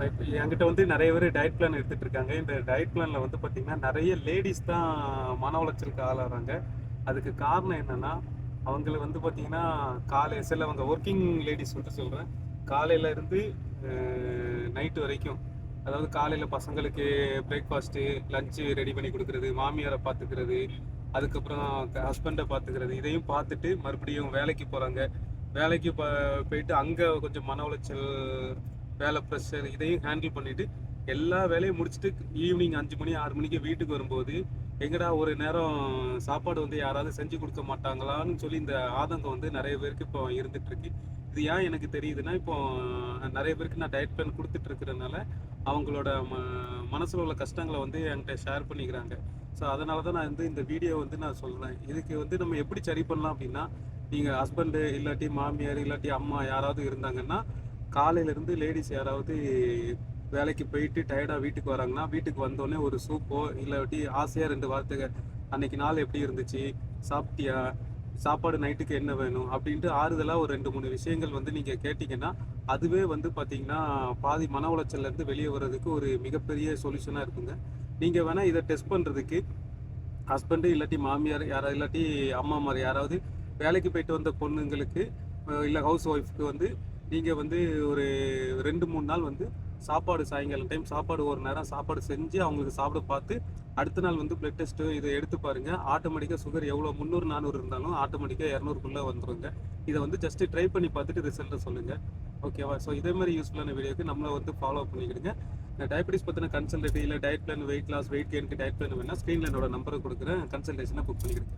இப்போ என்கிட்ட வந்து நிறைய பேர் டயட் பிளான் எடுத்துட்டு இருக்காங்க. இந்த டயட் பிளான்ல வந்து பார்த்தீங்கன்னா, நிறைய லேடீஸ் தான் மன உளைச்சலுக்கு ஆளாகுறாங்க. அதுக்கு காரணம் என்னன்னா, அவங்கள வந்து பார்த்தீங்கன்னா, சிலவங்க ஒர்க்கிங் லேடீஸ் வந்து சொல்றேன். காலையில இருந்து நைட்டு வரைக்கும், அதாவது காலையில பசங்களுக்கு பிரேக்ஃபாஸ்ட்டு, லஞ்சு ரெடி பண்ணி குடுக்குறது, மாமியார பார்த்துக்கிறது, அதுக்கப்புறம் ஹஸ்பண்ட பார்த்துக்கிறது, இதையும் பார்த்துட்டு மறுபடியும் வேலைக்கு போறாங்க. வேலைக்கு போயிட்டு அங்க கொஞ்சம் மன உளைச்சல், வேலை ப்ரெஷர் இதையும் ஹேண்டில் பண்ணிட்டு எல்லா வேலையும் முடிச்சுட்டு ஈவினிங் 5 மணி 6 மணிக்கு வீட்டுக்கு வரும்போது எங்கடா ஒரு நேரம் சாப்பாடு வந்து யாராவது செஞ்சு கொடுக்க மாட்டாங்களான்னு சொல்லி இந்த ஆதங்கம் வந்து நிறைய பேருக்கு இப்போ இருந்துட்டு இருக்கு. இது ஏன் எனக்கு தெரியுதுன்னா, இப்போ நிறைய பேருக்கு நான் டயட் பிளான் கொடுத்துட்டு இருக்கிறதுனால அவங்களோட மனசுல உள்ள கஷ்டங்களை வந்து என்கிட்ட ஷேர் பண்ணிக்கிறாங்க. ஸோ அதனால தான் நான் வந்து இந்த வீடியோ வந்து நான் சொல்றேன். இதுக்கு வந்து நம்ம எப்படி சரி பண்ணலாம் அப்படின்னா, நீங்க ஹஸ்பண்டு இல்லாட்டி மாமியார் இல்லாட்டி அம்மா யாராவது இருந்தாங்கன்னா, காலையிலேருந்து லேடிஸ் யாராவது வேலைக்கு போயிட்டு டயர்டாக வீட்டுக்கு வராங்கன்னா, வீட்டுக்கு வந்தோடனே ஒரு சூப்போ இல்லாட்டி ஆசையாக 2 வார்த்தைகள், அன்னைக்கு நாள் எப்படி இருந்துச்சு, சாப்பிட்டியா, சாப்பாடு நைட்டுக்கு என்ன வேணும் அப்படின்ட்டு ஆறுதலாக ஒரு 2 3 விஷயங்கள் வந்து நீங்கள் கேட்டிங்கன்னா, அதுவே வந்து பார்த்தீங்கன்னா பாதி மன உளைச்சல்லேருந்து வெளியே வர்றதுக்கு ஒரு மிகப்பெரிய சொல்யூஷனாக இருக்குங்க. நீங்கள் வேணால் இதை டெஸ்ட் பண்ணுறதுக்கு ஹஸ்பண்டு இல்லாட்டி மாமியார் யாராவது இல்லாட்டி அம்மாமார் யாராவது வேலைக்கு போயிட்டு வந்த பொண்ணுங்களுக்கு இல்லை ஹவுஸ் ஒய்ஃப்க்கு வந்து நீங்கள் வந்து ஒரு 2 3 நாள் வந்து சாப்பாடு சாயங்காலம் டைம் சாப்பாடு ஒரு நேரம் சாப்பாடு செஞ்சு அவங்களுக்கு சாப்பிட பார்த்து அடுத்த நாள் வந்து பிளட் டெஸ்ட்டு இதை எடுத்து பாருங்கள். ஆட்டோமேட்டிக்காக சுகர் எவ்வளோ 300 400 இருந்தாலும் ஆட்டோமேட்டிக்காக 200க்குள்ளே வந்துருங்க. இதை வந்து ஜஸ்ட்டு ட்ரை பண்ணி பார்த்துட்டு ரிசல்ட்டை சொல்லுங்கள். ஓகேவா? ஸோ இதே மாதிரி யூஸ்ஃபுல்லான வீடியோக்கு நம்மளை வந்து ஃபாலோ பண்ணிக்கிடுங்க. டயபெட்டிஸ் பற்றின கன்சல்டேட் இல்லை diet plan, weight loss, weight கெயினுக்கு டயட் பிளான் வேணால் ஸ்க்ரீனில் என்னோட நம்பரை கொடுக்குறேன். கன்சல்டேஷனை புக் பண்ணிக்கிடுங்க.